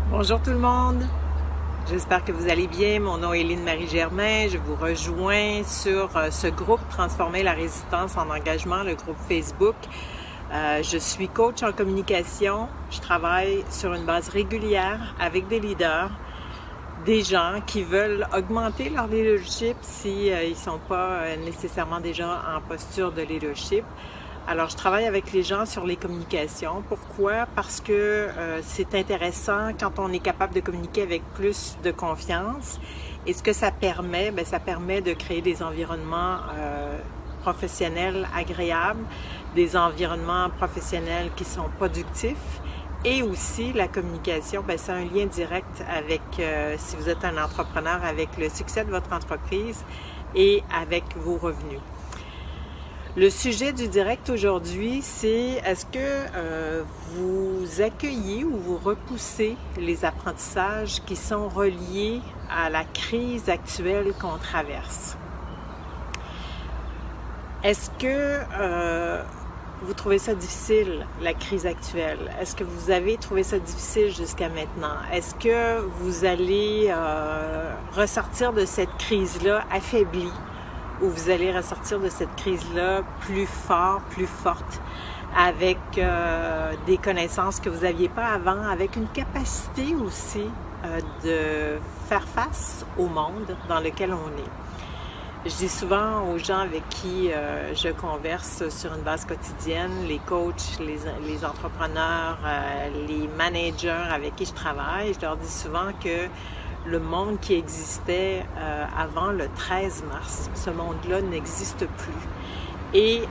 Bonjour tout le monde, j'espère que vous allez bien. Mon nom est Lynne Marie Germain. Je vous rejoins sur ce groupe Transformer la résistance en engagement, le groupe Facebook. Je suis coach en communication. Je travaille sur une base régulière avec des leaders, des gens qui veulent augmenter leur leadership si ils ne sont pas nécessairement déjà en posture de leadership. Alors, je travaille avec les gens sur les communications. Pourquoi? Parce que c'est intéressant quand on est capable de communiquer avec plus de confiance. Et ce que ça permet, ça permet de créer des environnements professionnels agréables, des environnements professionnels qui sont productifs. Et aussi, la communication, c'est un lien direct avec, si vous êtes un entrepreneur, avec le succès de votre entreprise et avec vos revenus. Le sujet du direct aujourd'hui, c'est est-ce que vous accueillez ou vous repoussez les apprentissages qui sont reliés à la crise actuelle qu'on traverse? Est-ce que vous trouvez ça difficile, la crise actuelle? Est-ce que vous avez trouvé ça difficile jusqu'à maintenant? Est-ce que vous allez ressortir de cette crise-là affaibli? Ou vous allez ressortir de cette crise-là plus fort, plus forte, avec des connaissances que vous n'aviez pas avant, avec une capacité aussi de faire face au monde dans lequel on est. Je dis souvent aux gens avec qui je converse sur une base quotidienne, les coachs, les entrepreneurs, les managers avec qui je travaille, je leur dis souvent que le monde qui existait avant le 13 mars, ce monde-là n'existe plus. Et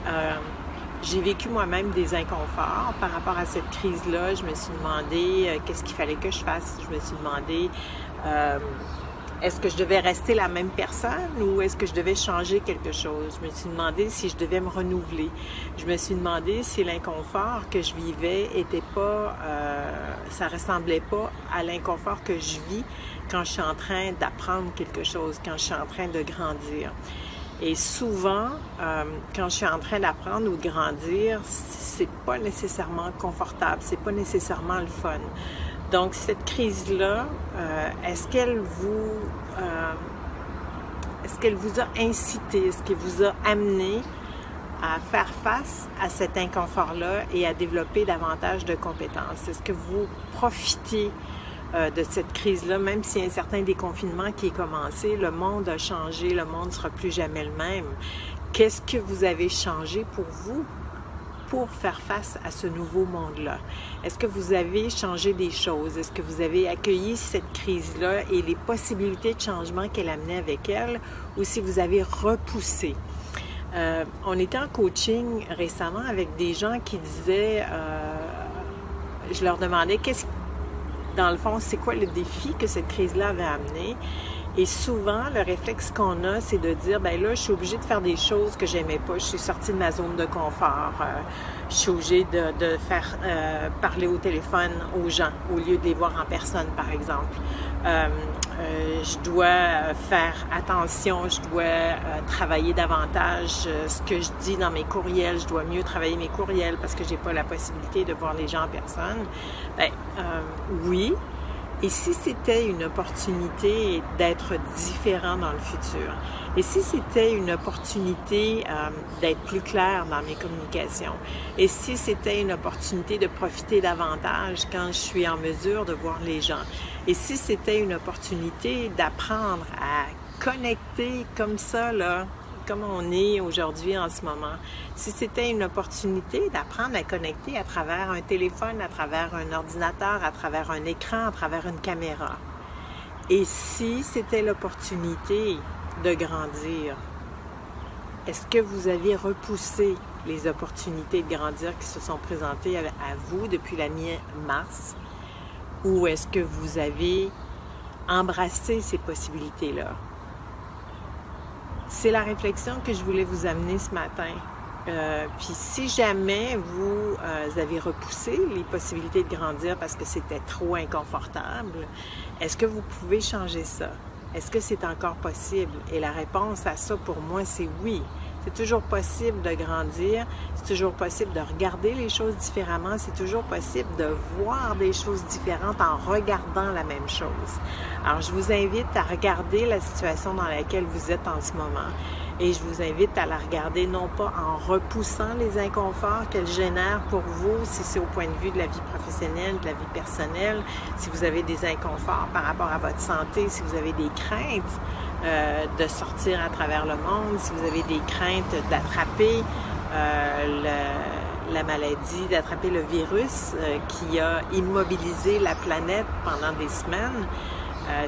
j'ai vécu moi-même des inconforts par rapport à cette crise-là. Je me suis demandé qu'est-ce qu'il fallait que je fasse. Je me suis demandé est-ce que je devais rester la même personne ou est-ce que je devais changer quelque chose? Je me suis demandé si je devais me renouveler. Je me suis demandé si l'inconfort que je vivais était pas, ça ressemblait pas à l'inconfort que je vis quand je suis en train d'apprendre quelque chose, quand je suis en train de grandir. Et souvent, quand je suis en train d'apprendre ou de grandir, c'est pas nécessairement confortable, c'est pas nécessairement le fun. Donc, cette crise-là, est-ce qu'elle vous a incité, est-ce qu'elle vous a amené à faire face à cet inconfort-là et à développer davantage de compétences? Est-ce que vous profitez de cette crise-là, même s'il y a un certain déconfinement qui est commencé, le monde a changé, le monde ne sera plus jamais le même. Qu'est-ce que vous avez changé pour vous pour faire face à ce nouveau monde-là? Est-ce que vous avez changé des choses? Est-ce que vous avez accueilli cette crise-là et les possibilités de changement qu'elle amenait avec elle, ou si vous avez repoussé? On était en coaching récemment avec des gens qui disaient, je leur demandais dans le fond, c'est quoi le défi que cette crise-là avait amené? Et souvent, le réflexe qu'on a, c'est de dire, là, je suis obligée de faire des choses que j'aimais pas. Je suis sortie de ma zone de confort. Je suis obligée de faire parler au téléphone aux gens au lieu de les voir en personne, par exemple. Je dois faire attention, je dois travailler davantage ce que je dis dans mes courriels. Je dois mieux travailler mes courriels parce que j'ai pas la possibilité de voir les gens en personne. Oui. Et si c'était une opportunité d'être différent dans le futur? Et si c'était une opportunité d'être plus clair dans mes communications? Et si c'était une opportunité de profiter davantage quand je suis en mesure de voir les gens? Et si c'était une opportunité d'apprendre à connecter comme ça, là, comme on est aujourd'hui en ce moment, si c'était une opportunité d'apprendre à connecter à travers un téléphone, à travers un ordinateur, à travers un écran, à travers une caméra, et si c'était l'opportunité de grandir, est-ce que vous avez repoussé les opportunités de grandir qui se sont présentées à vous depuis la mi-mars, ou est-ce que vous avez embrassé ces possibilités-là? C'est la réflexion que je voulais vous amener ce matin. Puis si jamais vous avez repoussé les possibilités de grandir parce que c'était trop inconfortable, est-ce que vous pouvez changer ça? Est-ce que c'est encore possible? Et la réponse à ça pour moi, c'est oui. C'est toujours possible de grandir, c'est toujours possible de regarder les choses différemment, c'est toujours possible de voir des choses différentes en regardant la même chose. Alors, je vous invite à regarder la situation dans laquelle vous êtes en ce moment et je vous invite à la regarder non pas en repoussant les inconforts qu'elle génère pour vous, si c'est au point de vue de la vie professionnelle, de la vie personnelle, si vous avez des inconforts par rapport à votre santé, si vous avez des craintes de sortir à travers le monde, si vous avez des craintes d'attraper la maladie, d'attraper le virus qui a immobilisé la planète pendant des semaines.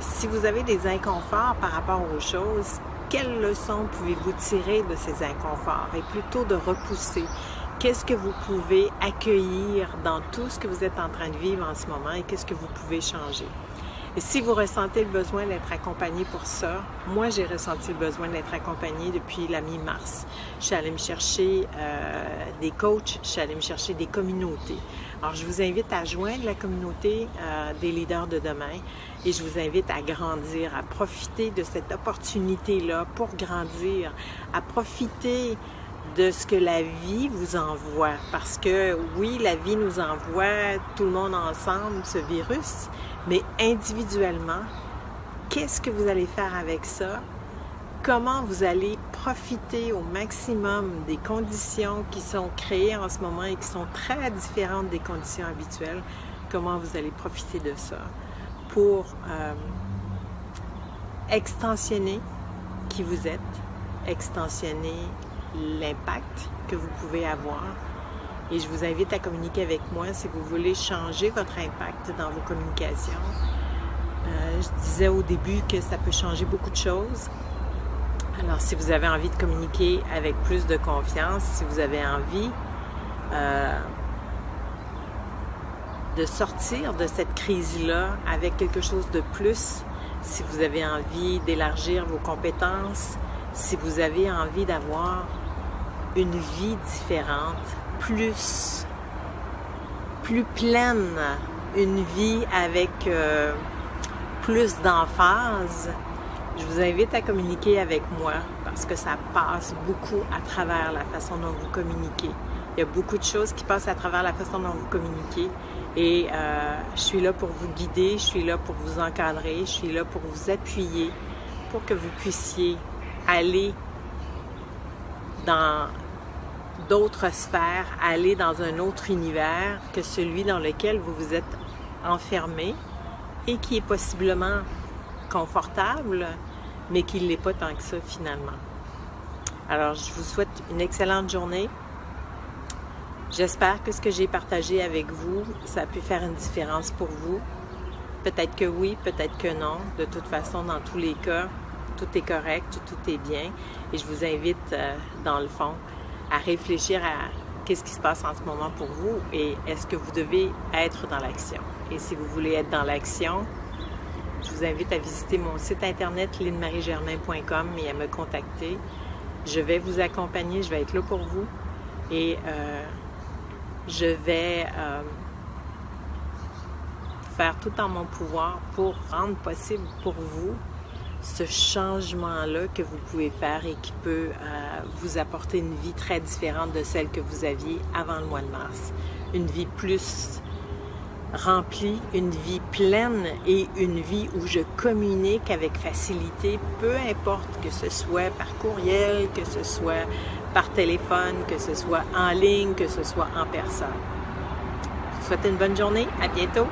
Si vous avez des inconforts par rapport aux choses, quelles leçons pouvez-vous tirer de ces inconforts et plutôt de repousser? Qu'est-ce que vous pouvez accueillir dans tout ce que vous êtes en train de vivre en ce moment et qu'est-ce que vous pouvez changer? Et si vous ressentez le besoin d'être accompagné pour ça, moi j'ai ressenti le besoin d'être accompagné depuis la mi-mars. Je suis allée me chercher des coachs, je suis allée me chercher des communautés. Alors je vous invite à joindre la communauté des leaders de demain et je vous invite à grandir, à profiter de cette opportunité-là pour grandir, à profiter de ce que la vie vous envoie. Parce que oui, la vie nous envoie tout le monde ensemble ce virus, mais individuellement, qu'est-ce que vous allez faire avec ça? Comment vous allez profiter au maximum des conditions qui sont créées en ce moment et qui sont très différentes des conditions habituelles? Comment vous allez profiter de ça pour extensionner qui vous êtes, extensionner l'impact que vous pouvez avoir. Et je vous invite à communiquer avec moi si vous voulez changer votre impact dans vos communications. Je disais au début que ça peut changer beaucoup de choses. Alors, si vous avez envie de communiquer avec plus de confiance, si vous avez envie de sortir de cette crise-là avec quelque chose de plus, si vous avez envie d'élargir vos compétences, si vous avez envie d'avoir une vie différente, plus pleine, une vie avec plus d'emphase, je vous invite à communiquer avec moi parce que ça passe beaucoup à travers la façon dont vous communiquez. Il y a beaucoup de choses qui passent à travers la façon dont vous communiquez et je suis là pour vous guider, je suis là pour vous encadrer, je suis là pour vous appuyer pour que vous puissiez aller dans d'autres sphères, aller dans un autre univers que celui dans lequel vous vous êtes enfermé et qui est possiblement confortable, mais qui ne l'est pas tant que ça finalement. Alors, je vous souhaite une excellente journée. J'espère que ce que j'ai partagé avec vous, ça a pu faire une différence pour vous. Peut-être que oui, peut-être que non. De toute façon, dans tous les cas, tout est correct, tout est bien. Et je vous invite, dans le fond, à réfléchir à qu'est-ce qui se passe en ce moment pour vous et est-ce que vous devez être dans l'action. Et si vous voulez être dans l'action, je vous invite à visiter mon site internet lynnmariegermain.com et à me contacter. Je vais vous accompagner, je vais être là pour vous et je vais faire tout en mon pouvoir pour rendre possible pour vous ce changement-là que vous pouvez faire et qui peut vous apporter une vie très différente de celle que vous aviez avant le mois de mars. Une vie plus remplie, une vie pleine et une vie où je communique avec facilité, peu importe que ce soit par courriel, que ce soit par téléphone, que ce soit en ligne, que ce soit en personne. Je vous souhaite une bonne journée. À bientôt!